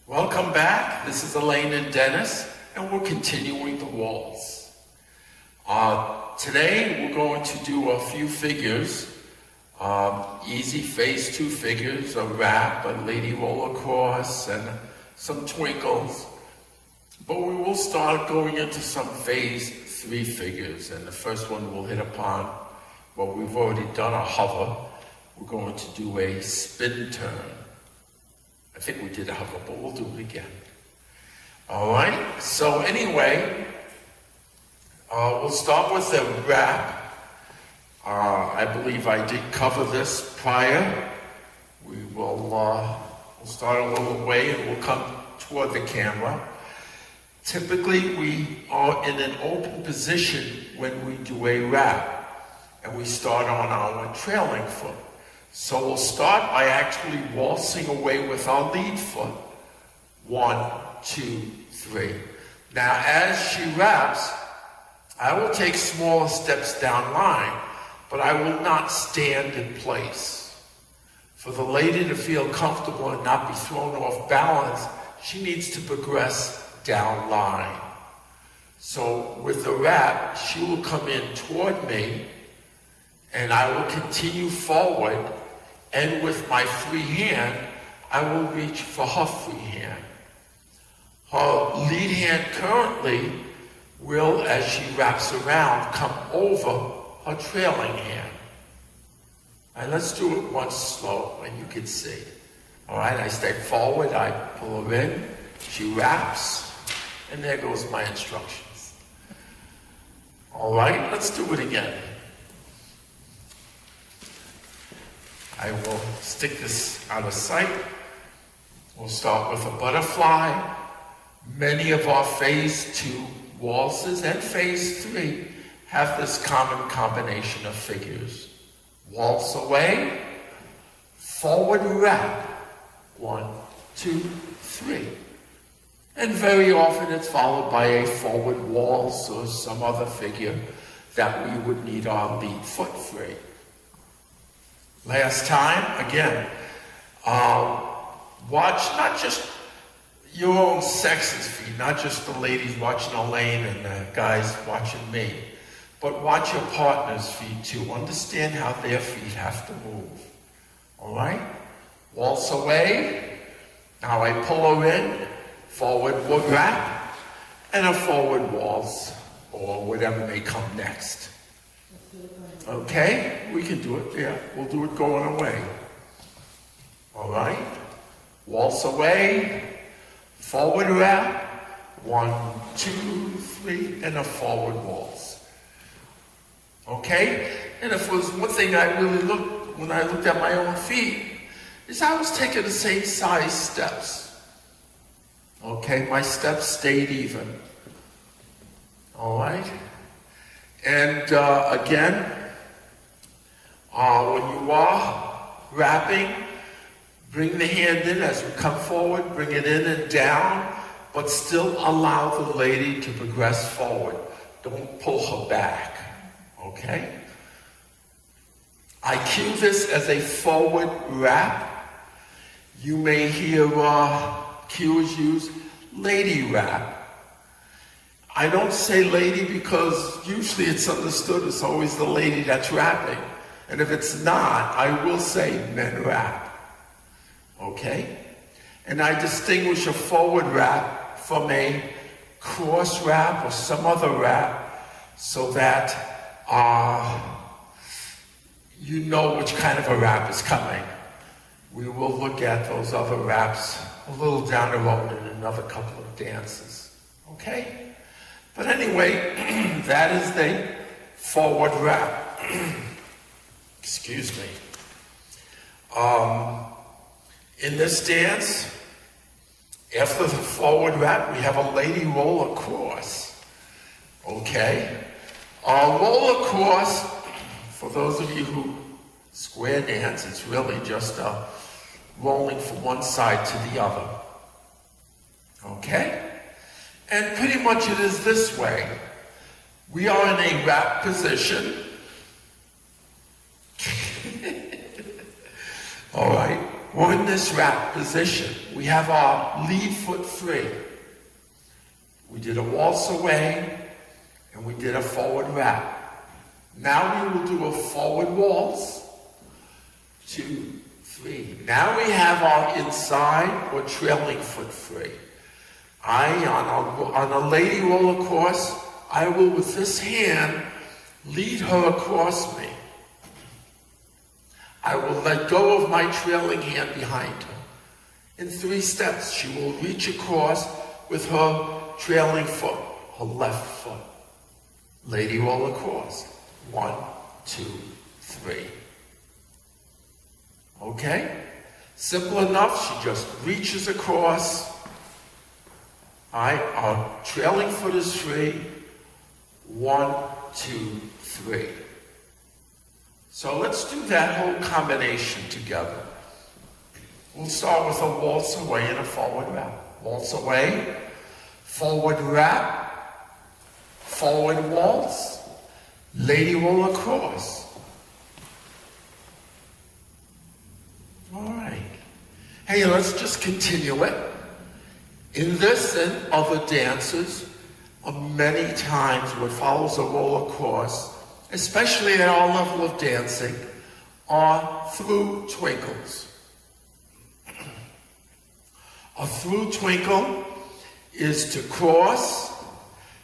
Welcome back. This is Elaine and Dennis, and we're continuing the waltz. Today we're going to do a few figures, easy phase 2 figures, a wrap, a lady roll across, and some twinkles. But we will start going into some phase 3 figures, and the first one we'll hit upon, well, we've already done a hover. We're going to do a spin turn. I think we did a hover, but we'll do it again. All right, so anyway, we'll start with the wrap. I believe I did cover this prior. We'll start a little way and we'll come toward the camera. Typically, we are in an open position when we do a wrap, and we start on our trailing foot. So we'll start by actually waltzing away with our lead foot. 1, 2, 3. Now, as she wraps, I will take smaller steps down line, but I will not stand in place. For the lady to feel comfortable and not be thrown off balance, she needs to progress down line. So with the wrap, she will come in toward me, and I will continue forward, and with my free hand, I will reach for her free hand. Her lead hand currently will, as she wraps around, come over her trailing hand. All right, let's do it once slow, and you can see. All right, I step forward, I pull her in, she wraps, and there goes my instructions. All right, let's do it again. I will stick this out of sight. We'll start with a butterfly. Many of our phase 2 waltzes and phase 3 have this common combination of figures. Waltz away, forward wrap, 1, 2, 3. And very often it's followed by a forward waltz or some other figure that we would need our lead foot free. Last time, again, watch not just your own sex's feet, not just the ladies watching Elaine and the guys watching me, but watch your partner's feet too. Understand how their feet have to move. All right? Waltz away. Now I pull her in, forward wrap, and a forward waltz, or whatever may come next. Okay, we can do it, yeah. We'll do it going away. All right, waltz away, forward wrap, 1, 2, 3, and a forward waltz. Okay, and if there was one thing I really looked, when I looked at my own feet, is I was taking the same size steps. Okay, my steps stayed even. All right, and again, when you are wrapping, bring the hand in as we come forward, bring it in and down, but still allow the lady to progress forward. Don't pull her back, okay? I cue this as a forward wrap. You may hear cues used, lady wrap. I don't say lady because usually it's understood it's always the lady that's wrapping. And if it's not, I will say men wrap. Okay? And I distinguish a forward wrap from a cross wrap or some other wrap so that you know which kind of a wrap is coming. We will look at those other wraps a little down the road in another couple of dances. Okay? But anyway, that is the forward wrap. Excuse me. In this dance, after the forward wrap, we have a lady roll across. Okay? Roll across, for those of you who square dance, it's really just rolling from one side to the other. Okay? And pretty much it is this way. We are in a wrap position. All right. We're in this wrap position. We have our lead foot free. We did a waltz away, and we did a forward wrap. Now we will do a forward waltz, 2, 3. Now we have our inside or trailing foot free. On a lady roller course, I will, with this hand, lead her across me. I will let go of my trailing hand behind her. In 3 steps, she will reach across with her trailing foot, her left foot. Lady roll across. 1, 2, 3. Okay? Simple enough. She just reaches across. Our trailing foot is free. 1, 2, 3. So let's do that whole combination together. We'll start with a waltz away and a forward wrap. Waltz away, forward wrap, forward waltz, lady roll across. All right. Hey, let's just continue it. In this and other dances, many times what follows a roller course, especially at our level of dancing, are Thru Twinkles. A Thru Twinkle is to cross,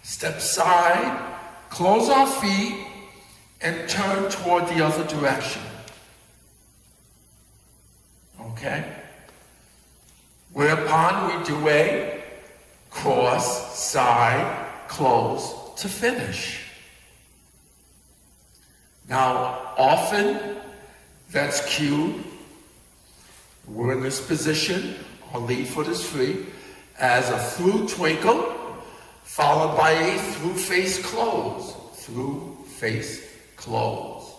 step side, close our feet, and turn toward the other direction. Okay? Whereupon we do a cross, side, close to finish. Now, often that's cued. We're in this position, our lead foot is free, as a Thru Twinkle, followed by a through face close. Through face close.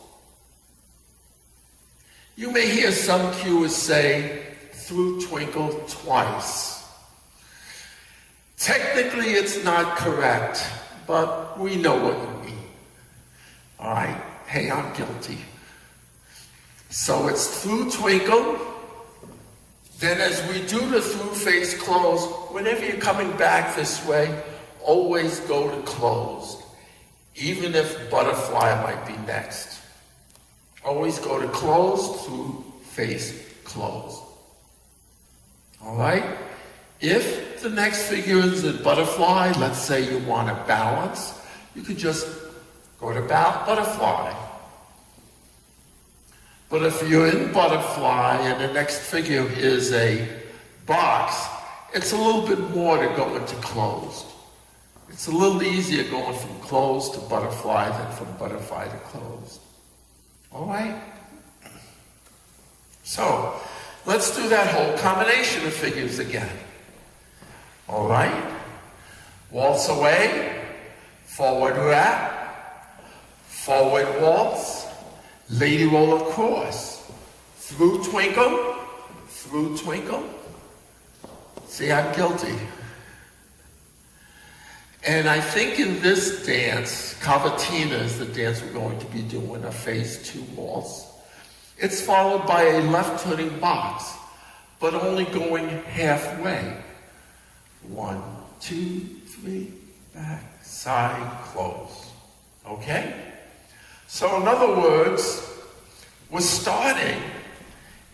You may hear some cuers say Thru Twinkle twice. Technically, it's not correct, but we know what you mean. All right? Hey, I'm guilty. So it's Thru Twinkle. Then as we do the through face close, whenever you're coming back this way, always go to closed. Even if butterfly might be next. Always go to closed, through face closed. All right? If the next figure is a butterfly, let's say you want to balance, you could just go to butterfly. But if you're in butterfly and the next figure is a box, it's a little bit more to go into closed. It's a little easier going from closed to butterfly than from butterfly to closed. All right? So, let's do that whole combination of figures again. All right? Waltz away, forward wrap, forward waltz, lady roll across, Thru Twinkle, Thru Twinkle. See, I'm guilty. And I think in this dance, Cavatina is the dance we're going to be doing, a phase 2 waltz. It's followed by a left turning box, but only going halfway. 1, 2, 3, back, side, close. Okay? So in other words, we're starting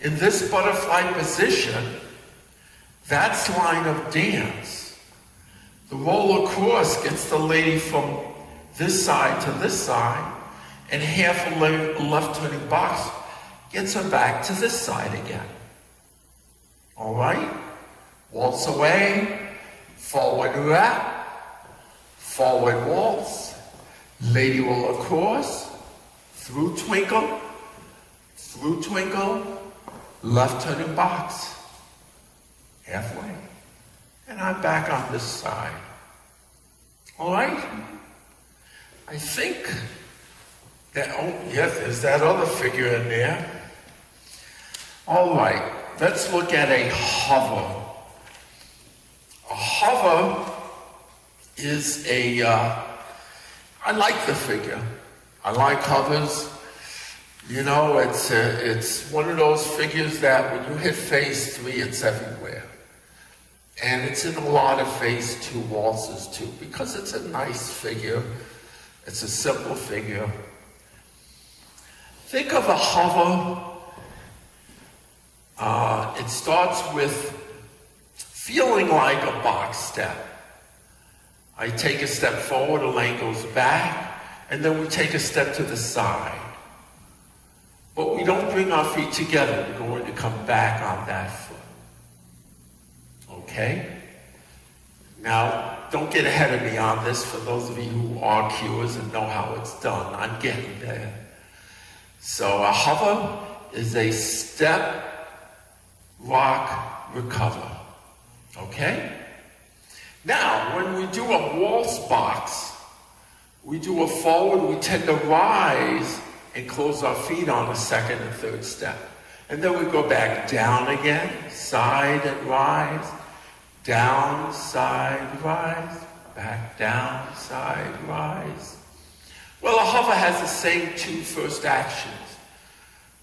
in this butterfly position. That's line of dance. The roll across gets the lady from this side to this side, and half a left turning box gets her back to this side again. All right? Waltz away, forward wrap, forward waltz, lady roll across, Thru Twinkle, left turning box, halfway. And I'm back on this side. All right? I think that, oh, yes, there's that other figure in there. All right, let's look at a hover. A hover is I like the figure. I like hovers. You know, it's one of those figures that when you hit phase 3, it's everywhere. And it's in a lot of phase 2 waltzes too, because it's a nice figure. It's a simple figure. Think of a hover. It starts with feeling like a box step. I take a step forward, Elaine goes back, and then we take a step to the side. But we don't bring our feet together. We're going to come back on that foot. Okay? Now, don't get ahead of me on this for those of you who are cuers and know how it's done. I'm getting there. So a hover is a step, rock, recover. Okay? Now, when we do a waltz box, we do a forward, we tend to rise and close our feet on the second and third step. And then we go back down again, side and rise, down, side, rise, back down, side, rise. Well, a hover has the same 2 first actions.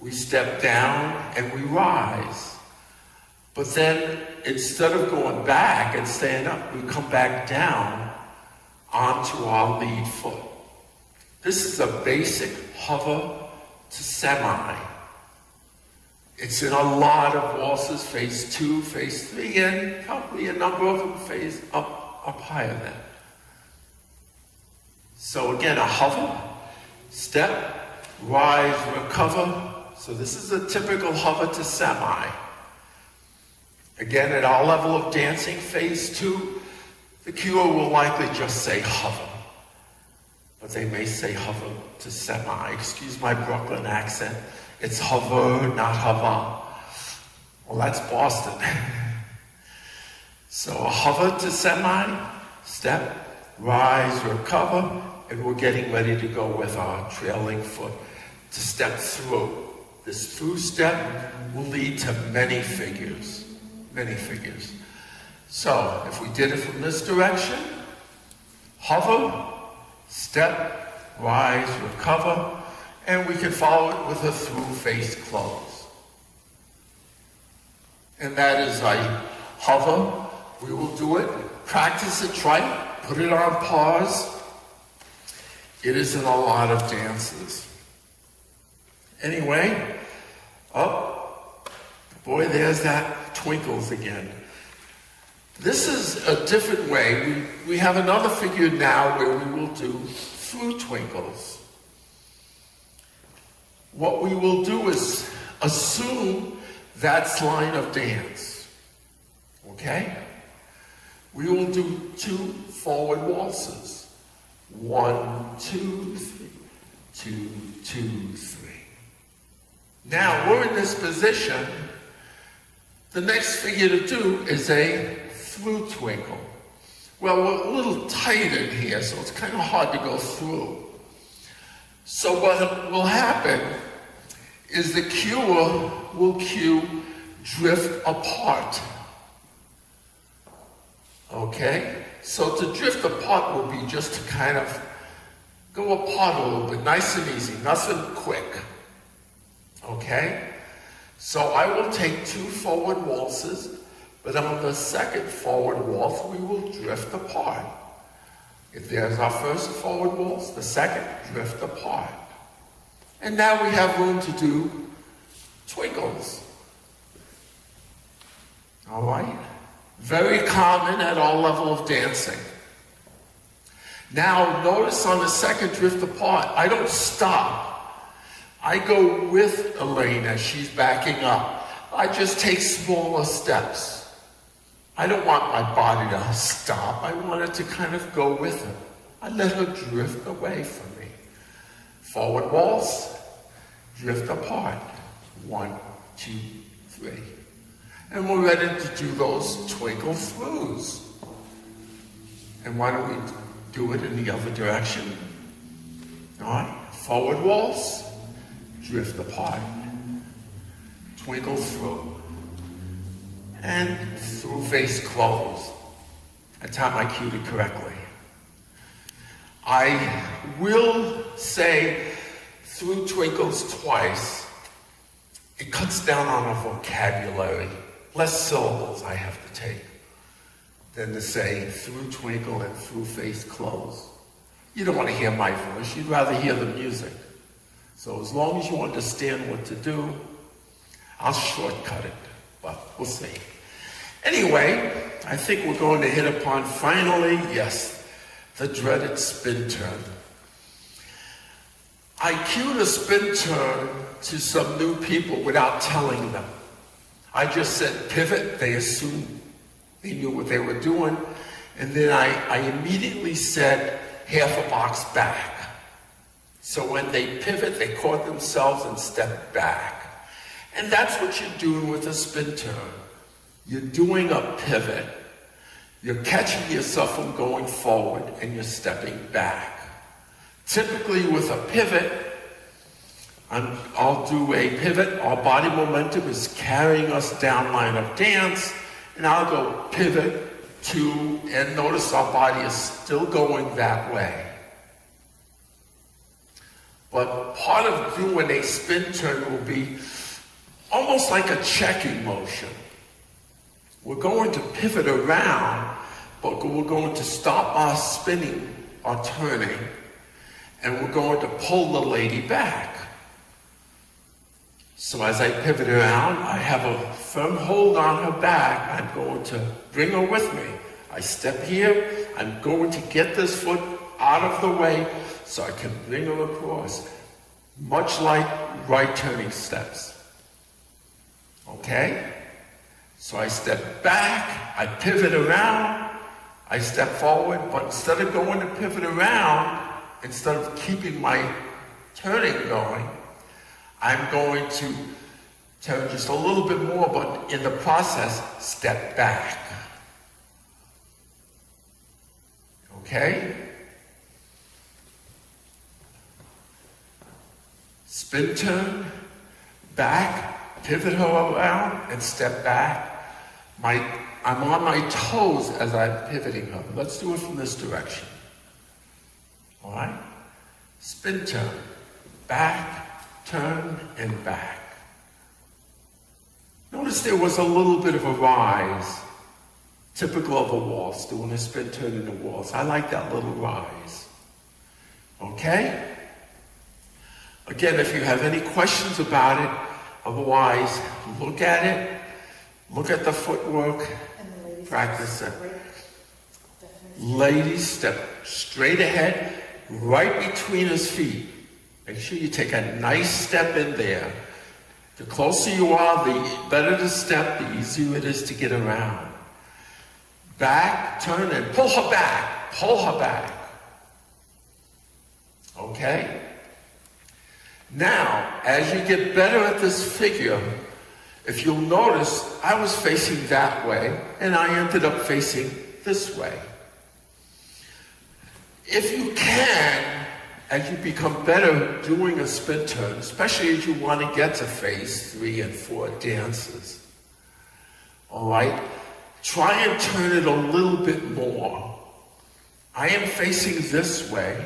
We step down and we rise. But then instead of going back and staying up, we come back down onto our lead foot. This is a basic hover to semi. It's in a lot of waltzes, phase 2, phase 3, and probably a number of them phase up higher than. So again, a hover, step, rise, recover. So this is a typical hover to semi. Again, at our level of dancing, phase 2, the cuer will likely just say hover. But they may say hover to semi. Excuse my Brooklyn accent. It's hover, not hover. Well, that's Boston. So a hover to semi, step, rise, recover, and we're getting ready to go with our trailing foot to step through. This through step will lead to many figures. Many figures. So if we did it from this direction, hover, step, rise, recover, and we can follow it with a through face close. And that is a hover. We will do it. Practice it, try it, put it on pause. It is in a lot of dances. Anyway, boy, there's that Twinkles again. This is a different way. We have another figure now where we will do Thru Twinkles. What we will do is assume that's line of dance. Okay? We will do 2 forward waltzes. 1, 2, 3. 2, 2, 3. Now we're in this position. The next figure to do is a Thru Twinkle. Well, we're a little tight in here, so it's kind of hard to go through. So what will happen is the cuer will cue drift apart. Okay? So to drift apart will be just to kind of go apart a little bit, nice and easy, nothing quick. Okay? So I will take 2 forward waltzes, but on the second forward waltz, we will drift apart. If there's our first forward waltz, the second, drift apart. And now we have room to do twinkles. All right? Very common at our level of dancing. Now, notice on the second drift apart, I don't stop. I go with Elaine as she's backing up. I just take smaller steps. I don't want my body to stop. I want it to kind of go with her. I let her drift away from me. Forward waltz, drift apart. 1, 2, 3. And we're ready to do those twinkle throughs. And why don't we do it in the other direction? All right, forward waltz, drift apart, twinkle through, and through face close. That's how I cued it correctly. I will say Thru Twinkles twice, it cuts down on our vocabulary. Less syllables I have to take than to say through twinkle and through face close. You don't want to hear my voice, you'd rather hear the music. So as long as you understand what to do, I'll shortcut it, but we'll see. Anyway, I think we're going to hit upon finally, yes, the dreaded spin turn. I cued a spin turn to some new people without telling them. I just said pivot, they assumed they knew what they were doing, and then I immediately said half a box back. So when they pivot, they caught themselves and stepped back. And that's what you're doing with a spin turn. You're doing a pivot. You're catching yourself from going forward and you're stepping back. Typically with a pivot, I'll do a pivot. Our body momentum is carrying us down line of dance, and I'll go pivot to, and notice our body is still going that way. But part of doing a spin turn will be almost like a checking motion. We're going to pivot around, but we're going to stop our spinning, our turning, and we're going to pull the lady back. So as I pivot around, I have a firm hold on her back. I'm going to bring her with me. I step here. I'm going to get this foot out of the way so I can bring her across, much like right turning steps. Okay? So I step back, I pivot around, I step forward, but instead of going to pivot around, instead of keeping my turning going, I'm going to turn just a little bit more, but in the process, step back. Okay? Spin turn, back, pivot her around, and step back. I'm on my toes as I'm pivoting her. Let's do it from this direction. All right? Spin turn, back, turn, and back. Notice there was a little bit of a rise, typical of a waltz, doing a spin turn in a waltz. I like that little rise. Okay? Again, if you have any questions about it, otherwise, look at it, look at the footwork, practice it. Ladies, step straight ahead, right between his feet. Make sure you take a nice step in there. The closer you are, the better the step, the easier it is to get around. Back, turn, and pull her back. Pull her back. Okay? Now, as you get better at this figure, if you'll notice, I was facing that way, and I ended up facing this way. If you can, as you become better doing a spin turn, especially as you want to get to phase 3 and 4 dances, all right, try and turn it a little bit more. I am facing this way.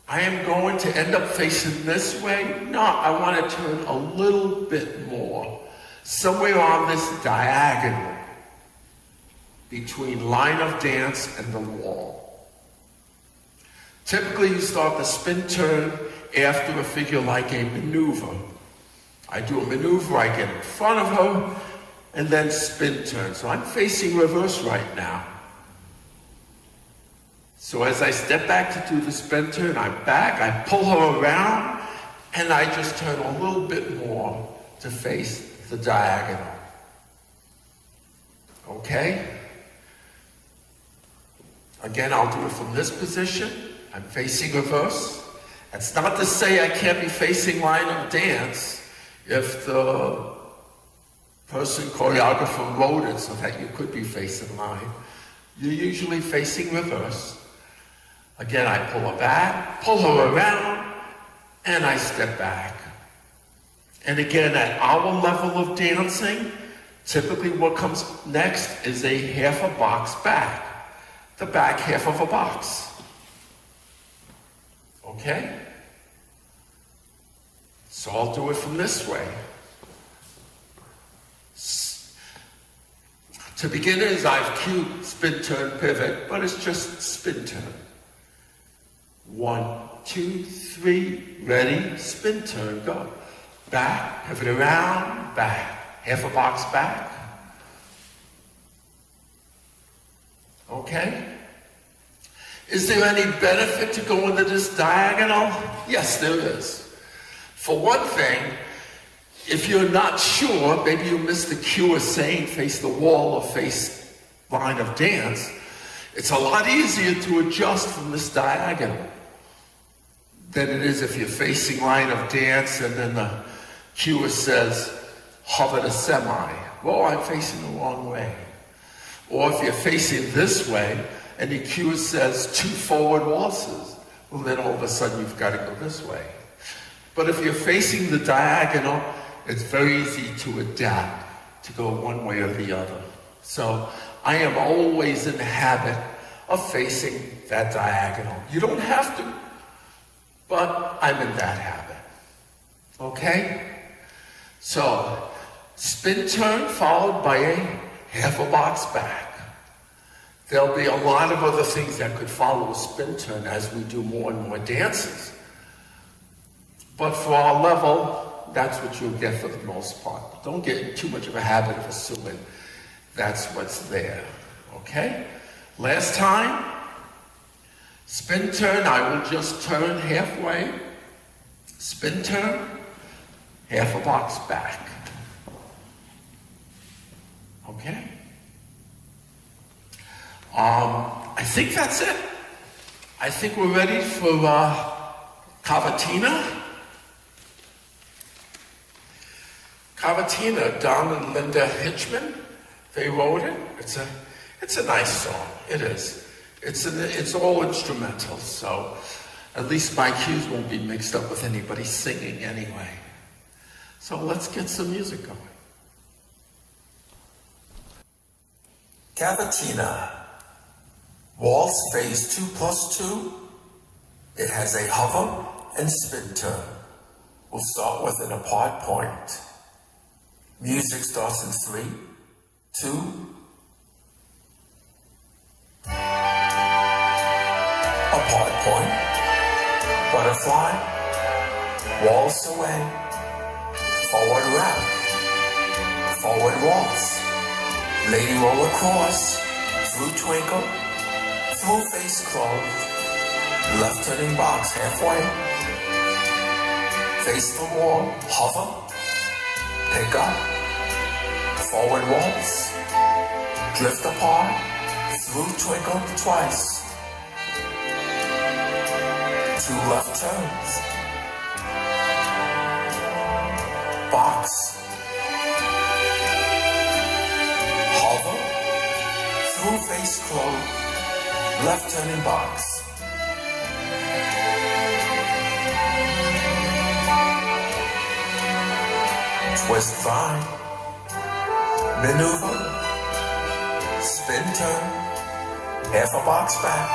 I am going to end up facing this way. No, I want to turn a little bit more, somewhere on this diagonal between line of dance and the wall. Typically, you start the spin turn after a figure like a maneuver. I do a maneuver, I get in front of her, and then spin turn. So I'm facing reverse right now. So as I step back to do the spin turn, I'm back, I pull her around, and I just turn a little bit more to face the diagonal. Okay? Again, I'll do it from this position. I'm facing reverse. That's not to say I can't be facing line of dance if the person, choreographer, wrote it so that you could be facing line. You're usually facing reverse. Again, I pull her back, pull her around, and I step back. And again, at our level of dancing, typically what comes next is a half a box back. The back half of a box. Okay? So I'll do it from this way. To beginners, I've cued spin, turn, pivot, but it's just spin, turn. 1, 2, 3, ready, spin, turn, go. Back, pivot around, back. Half a box back. Okay? Is there any benefit to go into this diagonal? Yes, there is. For one thing, if you're not sure, maybe you missed the cue of saying face the wall or face line of dance, it's a lot easier to adjust from this diagonal than it is if you're facing line of dance and then the cue says hover to semi. Well, I'm facing the wrong way. Or if you're facing this way and the cue says 2 forward waltzes, well, then all of a sudden you've got to go this way. But if you're facing the diagonal, it's very easy to adapt, to go one way or the other. So I am always in the habit of facing that diagonal. You don't have to, but I'm in that habit. Okay? So, spin turn followed by a half a box back. There'll be a lot of other things that could follow a spin turn as we do more and more dances. But for our level, that's what you'll get for the most part. Don't get in too much of a habit of assuming that's what's there. Okay? Last time, spin turn, I will just turn halfway. Spin turn, half a box back. Okay? I think that's it. I think we're ready for Cavatina. Cavatina, Don and Linda Hitchman, they wrote it. It's a nice song. It is. It's all instrumental, so at least my cues won't be mixed up with anybody singing anyway. So let's get some music going. Cavatina, Waltz phase 2+2. It has a hover and spin turn. We'll start with an apart point. Music starts in 3, 2. Apart point, butterfly, waltz away, forward wrap, forward waltz, lady roll across, through twinkle, through face closed, left turning box halfway, face the wall, hover, pick up, forward waltz, drift apart, through twinkle twice, 2 left turns, box, hover, through face closed, left turning box, twist fine, maneuver, spin turn, half a box back,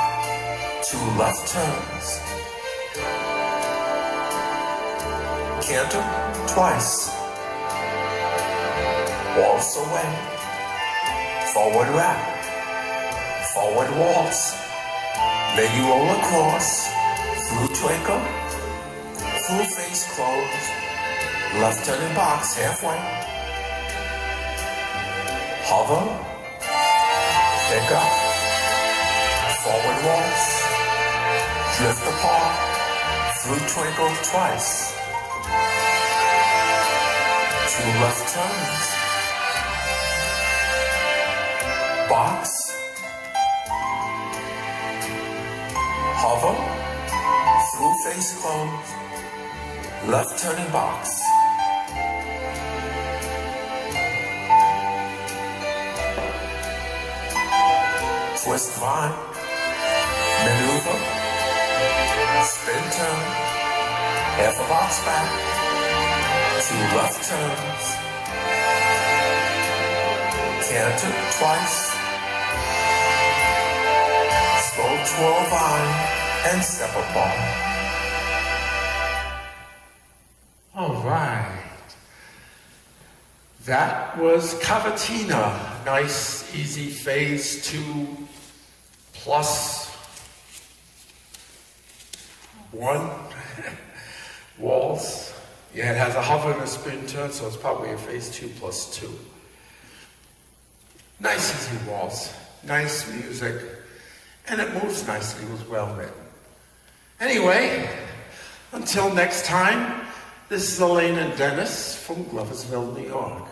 2 left turns, canter twice, waltz away, forward wrap, forward waltz, lady roll across, through twinkle, through face closed, left turning box halfway, hover, pick up, forward waltz, drift apart, through twinkle twice, 2 left turns, box, hover, through face closed, left turning box, twist vine, maneuver, spin turn, half a box back, 2 left turns, canter twice, slow twirl vine, and step apart. All right. That was Cavatina. Nice, easy phase 2 plus 1 waltz. Yeah, it has a hover and a spin turn, so it's probably a phase 2 plus 2. Nice, easy waltz. Nice music. And it moves nicely. It was well written. Anyway, until next time, this is Elaine and Dennis from Gloversville, New York.